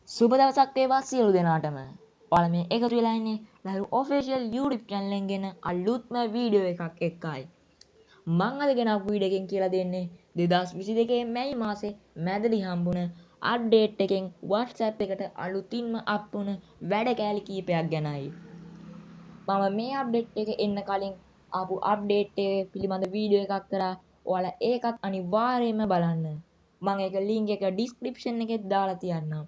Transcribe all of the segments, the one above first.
සුබ දවසක් වේවා සියලු දෙනාටම. ඔයාලා මේ එකතු වෙලා ඉන්නේ ලහිරු ඔෆිෂියල් YouTube channel එකෙන් ගෙන අලුත්ම වීඩියෝ එකක් එක්කයි. මම අද ගෙනාවු වීඩියෝ එකෙන් කියලා දෙන්නේ 2022 මැයි මාසේ මැදදී හම්බුන අප්ඩේට් එකෙන් WhatsApp එකට අලුතින්ම අප් වුණ වැඩ කෑලි කීපයක් ගැනයි. මම මේ අප්ඩේට් එක එන්න කලින් ආපු අප්ඩේට් එක පිළිබඳ වීඩියෝ එකක් කරා. ඔයාලා ඒකත් අනිවාර්යයෙන්ම බලන්න. මම ඒක link එක description එකේ දාලා තියන්නම්.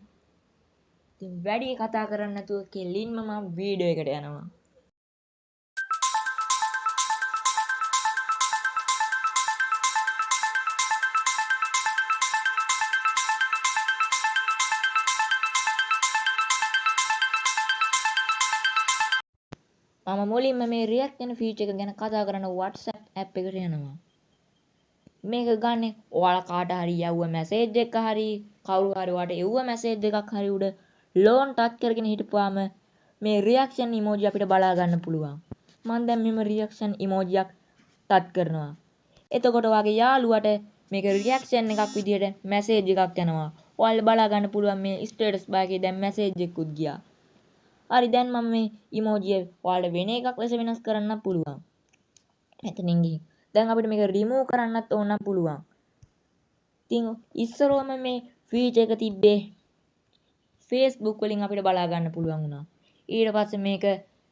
ඉතින් වැඩි කතා කරන්නේ නැතුව කෙලින්ම මම වීඩියෝ එකට යනවා. මම මුලින්ම මේ රියැක්ට් වෙන ෆීචර් එක ගැන කතා කරන WhatsApp app එකට යනවා. මේක ගන්න ඔයාලා කාට හරි යවුව මැසේජ් එක හරි කවුරු හරි ඔයාලට එව්ව මැසේජ් එකක් හරි උඩ ලෝන් ටච් කරගෙන හිටපුවාම මේ රියැක්ෂන් ඉමෝජි අපිට බලා ගන්න පුළුවන්. මම දැන් මෙම රියැක්ෂන් ඉමෝජියක් ටච් කරනවා. එතකොට ඔයාගේ යාළුවට මේක රියැක්ෂන් එකක් විදිහට මැසේජ් එකක් යනවා. ඔයාලට බලා ගන්න පුළුවන් මේ ස්ටේටස් බාර් එකේ දැන් මැසේජ් එකකුත් ගියා. හරි දැන් මම මේ ඉමෝජිය ඔයාලට වෙන එකක් ලෙස වෙනස් කරන්න පුළුවන්. මෙතනින් ගිහින් දැන් අපිට මේක රිමූව් කරන්නත් ඕන නම් පුළුවන්. ඉතින් ඉස්සරෝම මේ ෆීචර් එක තිබ්බේ Facebook වලින් අපිට බලා ගන්න පුළුවන් වුණා. ඊට පස්සේ මේක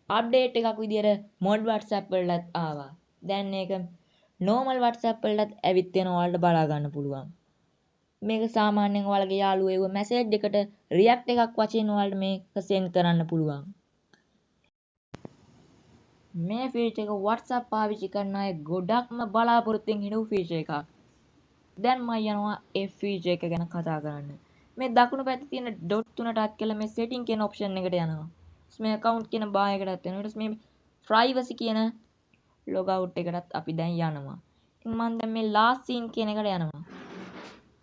අප්ඩේට් එකක් විදියට මොඩ් WhatsApp වලටත් ආවා. දැන් මේක normal WhatsApp වලටත් ඇවිත් වෙනවා ඔයාලට බලා ගන්න පුළුවන්. මේක සාමාන්‍යයෙන් ඔයාලගේ යාළුවෝ එවුව මැසේජ් එකට රියැක්ට් එකක් වශයෙන් ඔයාලට මේක සෙන්ඩ් කරන්න පුළුවන්. මේ ෆීචර් එක WhatsApp පාවිච්චි කරන අය ගොඩක්ම බලාපොරොත්තුෙන් හිටපු ෆීචර් එකක්. දැන් මම යනවා ඒ ෆීචර් එක ගැන කතා කරන්න. මේ දකුණු පැත්තේ තියෙන ඩොට් තුන ටච් කරලා මේ setting කියන option එකට යනවා. මේ account කියන bar එකටත් යනවා. ඊට පස්සේ මේ privacy කියන log out එකටත් අපි දැන් යනවා. ඉතින් මම දැන් මේ last scene කියන එකට යනවා.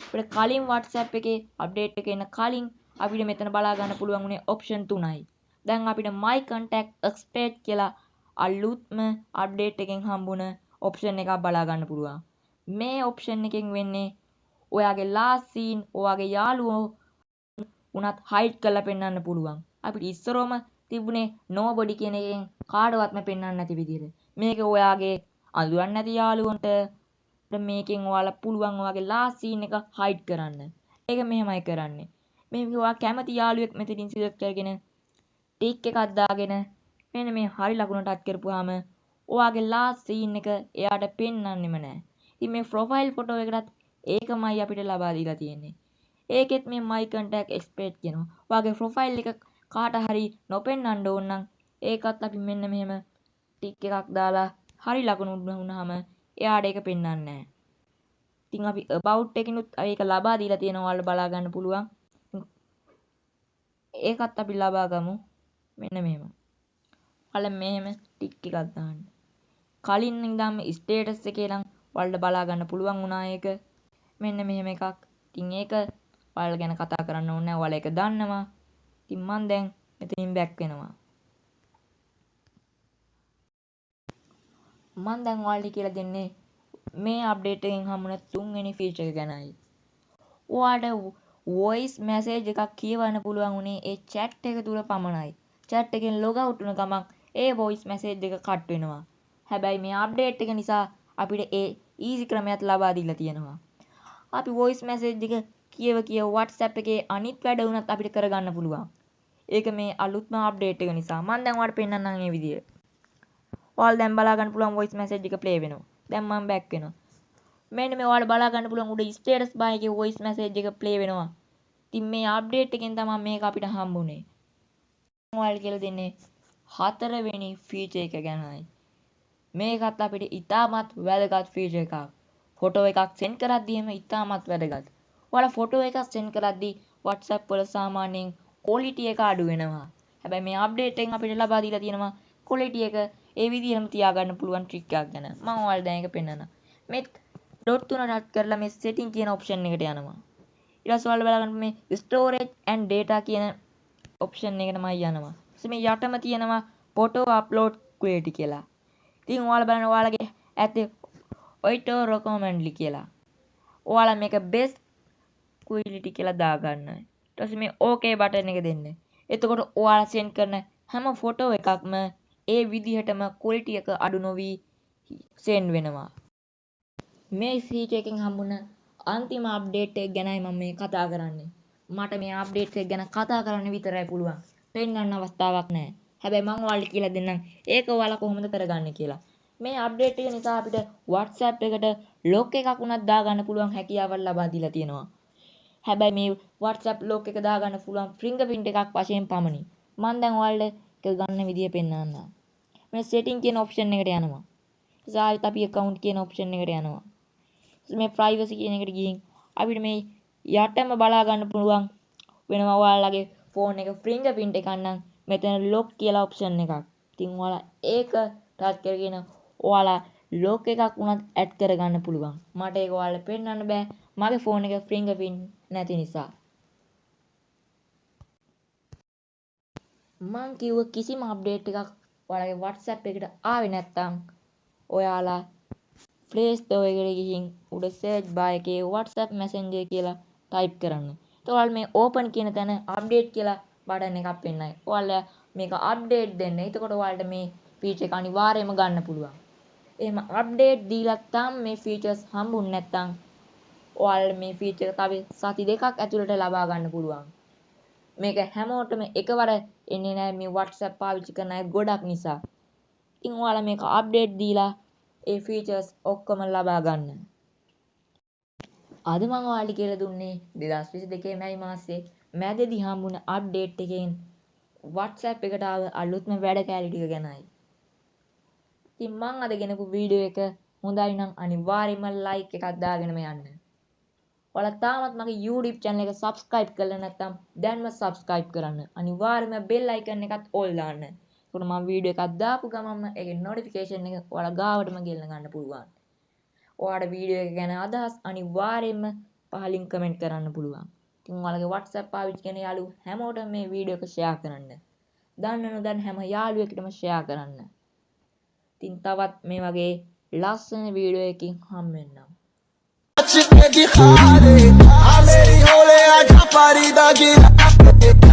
අපිට කලින් WhatsApp එකේ update එක එන්න කලින් අපිට මෙතන බලා ගන්න පුළුවන් උනේ option තුනයි. දැන් අපිට my contact expert කියලා අලුත්ම අප්ඩේට් එකෙන් හම්බුන ඔප්ෂන් එකක් බලා ගන්න පුළුවන්. මේ ඔප්ෂන් එකෙන් වෙන්නේ ඔයාගේ last scene ඔයාගේ යාළුවෝ උනත් හයිඩ් කරලා පෙන්වන්න පුළුවන්. අපිට ඉස්සරෝම තිබුණේ nobody කියන එකෙන් කාටවත්ම පෙන්වන්න නැති විදිහට. මේක ඔයාගේ අඳුරන්නේ නැති යාළුවන්ට මේකෙන් ඔයාලා පුළුවන් ඔයාගේ last scene එක හයිඩ් කරන්න. ඒක මෙහෙමයි කරන්නේ. මේ ඔයා කැමති යාළුවෙක් මෙතනින් සිලෙක්ට් කරගෙන ටික් එකක් දාගෙන මෙන්න මේ හරි ලකුණ ටච් කරපුවාම ඔයාගේ last scene එක එයාට පෙන්වන්නෙම නැහැ. ඉතින් මේ ප්‍රොෆයිල් ෆොටෝ එකටත් ඒකමයි අපිට ලබා දීලා තියෙන්නේ. ඒකෙත් මේ my contact expert කියනවා. ඔයාගේ ප්‍රොෆයිල් එක කාට හරි නොපෙන්වන්න ඕන නම් ඒකත් අපි මෙන්න මෙහෙම ටික් එකක් දාලා හරි ලකුණු වුණාම එයාට ඒක පෙන්වන්නේ නැහැ. ඉතින් අපි about එකිනුත් ඒක ලබා දීලා තියෙනවා ඔයාලට බලා ගන්න පුළුවන්. ඒකත් අපි ලබා ගමු. මෙන්න මෙහෙම. ඔයාලා මෙහෙම ටික් එකක් දාන්න. කලින් ඉඳන්ම ස්ටේටස් එකේ නම් ඔයාලට බලා ගන්න පුළුවන් වුණා ඒක. මෙන්න මෙහෙම එකක්. ඉතින් ඒක ඔයාලා ගැන කතා කරන්න ඕනේ නැහැ. ඔයාලා ඒක දන්නවා. ඉතින් මම දැන් මෙතනින් බැක් වෙනවා. මම දැන් ඔයාලට කියලා දෙන්නේ මේ අප්ඩේට් එකෙන් හම්බුන තුන්වෙනි ෆීචර් එක ගැනයි. ඔයාලට voice message එකක් කියවන්න පුළුවන් උනේ ඒ chat එක තුල පමණයි. chat එකෙන් log out වුණ ගමන් ඒ voice message එක කට් වෙනවා. හැබැයි මේ අප්ඩේට් එක නිසා අපිට ඒ easy ක්‍රමයක් ලබා දීලා තියෙනවා. අපි voice message එක කියව WhatsApp එකේ අනිත් වැඩ වුණත් අපිට කරගන්න පුළුවන්. ඒක මේ අලුත්ම අප්ඩේට් එක නිසා. මම දැන් ඔයාලට පෙන්නන්නම් මේ විදිය. ඔයාලා දැන් බලා ගන්න පුළුවන් voice message එක play වෙනවා. දැන් මම back වෙනවා. මෙන්න මේ ඔයාලා බලා ගන්න පුළුවන් උඩ status bar එකේ voice message එක play වෙනවා. ඉතින් මේ අප්ඩේට් එකෙන් තමයි මේක අපිට හම්බුනේ. ඔයාලට කියලා දෙන්නේ හතරවෙනි ෆීචර් එක ගැනයි. මේකත් අපිට ඉතාමත් වැදගත් ෆීචර් එකක්. ෆොටෝ එකක් සෙන්ඩ් කරද්දීම ඉතාමත් වැදගත්. ඔයාලා ෆොටෝ එකක් සෙන්ඩ් කරද්දී WhatsApp වල සාමාන්‍යයෙන් quality එක අඩු වෙනවා. හැබැයි මේ අප්ඩේට් එකෙන් අපිට ලබා දීලා තියෙනවා quality එක ඒ විදිහටම තියාගන්න පුළුවන් ට්‍රික් එකක් ගැන. මම ඔයාලට දැන් ඒක පෙන්නනවා. මේ ඩොට් තුන ටච් කරලා මේ setting කියන option එකට යනවා. ඊට පස්සේ ඔයාලා බලන්න මේ storage and data කියන option එකට තමයි යනවා. මේ යටම තියෙනවා photo upload quality කියලා. ඉතින් ඔයාලා බලන්න ඔයාලගේ ඇත්තේ auto recommendly කියලා. ඔයාලා මේක best quality කියලා දාගන්න. ඊට පස්සේ මේ ඕකේ බටන් එක දෙන්න. එතකොට ඔයාලා සෙන්ඩ් කරන හැම ෆොටෝ එකක්ම ඒ විදිහටම ක්වොලිටි එක අඩු නොවි සෙන්ඩ් වෙනවා. මේ ෆීචර් එකෙන් හම්බුන අන්තිම අප්ඩේට් එක ගැනයි මම මේ කතා කරන්නේ. මට මේ අප්ඩේට් එක ගැන කතා කරන්න විතරයි පුළුවන්. පෙන්වන්න අවස්ථාවක් නැහැ. හැබැයි මම ඔයාලට කියලා දෙන්නම් ඒක ඔයාලා කොහොමද කරගන්නේ කියලා. මේ අප්ඩේට් එක නිසා අපිට WhatsApp එකට ලොක් එකක් උනත් දාගන්න පුළුවන් හැකියාවක් ලබා දීලා තියෙනවා. හැබැයි මේ WhatsApp ලොක් එක දාගන්න පුළුවන් ෆින්ගර්ප්‍රින්ට් එකක් වශයෙන් පමණි. මම දැන් ඔයාලට ඒක ගන්න විදිය පෙන්නන්නම්. මේ setting කියන option එකට යනවා. ඊට පස්සේ අපි account කියන option එකට යනවා. මේ privacy කියන එකට ගිහින් අපිට මේ යටම බලා ගන්න පුළුවන් වෙනවා ඔයාලගේ ෆෝන් එක ෆින්ගර්ප්‍රින්ට් එකක් නම් මෙතන lock කියලා option එකක්. ඉතින් ඔයාලා ඒක ටච් කරගෙන ඔයාලා lock එකක් උනත් ඇඩ් කරගන්න පුළුවන්. මට ඒක ඔයාලට පෙන්වන්න බෑ. මගේ ෆෝන් එකේ ෆින්ගර්ප්‍රින්ට් නැති නිසා. මං කිව්ව කිසිම අප්ඩේට් එකක් ඔයාලගේ WhatsApp එකට ආවේ නැත්නම් ඔයාලා Play Store එකට ගිහින් උඩ search bar එකේ WhatsApp Messenger කියලා type කරන්න. එතකොට ඔයාලා මේ open කියන තැන update කියලා බටන් එකක් පෙන්නයි. ඔයාලා මේක update දෙන්න. එතකොට ඔයාලට මේ feature එක අනිවාර්යයෙන්ම ගන්න පුළුවන්. එහෙම update දීලා තාම මේ features හම්බුනේ නැත්නම් ඔයාලට මේ feature එක තව සති දෙකක් ඇතුළත ලබා ගන්න පුළුවන්. මේක හැමෝටම එකවර එන්නේ නැහැ මේ WhatsApp පාවිච්චි කරන අය ගොඩක් නිසා. ඉතින් ඔයාලා මේක අප්ඩේට් දීලා ඒ ෆීචර්ස් ඔක්කොම ලබා ගන්න. අද මම ඔයාලට කියලා දුන්නේ 2022 මැයි මාසේ මැදදී හම්බුන අප්ඩේට් එකෙන් WhatsApp එකට ආව අලුත්ම වැඩ කැලි ටික ගැනයි. ඉතින් මම අද ගෙනපු වීඩියෝ එක හොඳයි නම් අනිවාර්යයෙන්ම ලයික් එකක් දාගෙනම යන්න. ඔයාලා තාමත් මගේ YouTube channel එක subscribe කරලා නැත්නම් දැන්ම subscribe කරන්න. අනිවාර්යයෙන්ම bell icon එකත් all දාන්න. එතකොට මම වීඩියෝ එකක් දාපු ගමන්ම ඒකේ notification එක ඔයාලා ගාවටම ගෙල්ල ගන්න පුළුවන්. ඔයාලට වීඩියෝ එක ගැන අදහස් අනිවාර්යයෙන්ම පහලින් comment කරන්න පුළුවන්. ඉතින් ඔයාලගේ WhatsApp පාවිච්චි කරන යාළුවෝ හැමෝටම මේ වීඩියෝ එක share කරන්න. දන්න නොදන්න හැම යාළුවෙකුටම share කරන්න. ඉතින් තවත් මේ වගේ ලස්සන වීඩියෝ එකකින් හම් වෙන්නම්. दिखा दे, मेरी होले आजा पारी दा गिरा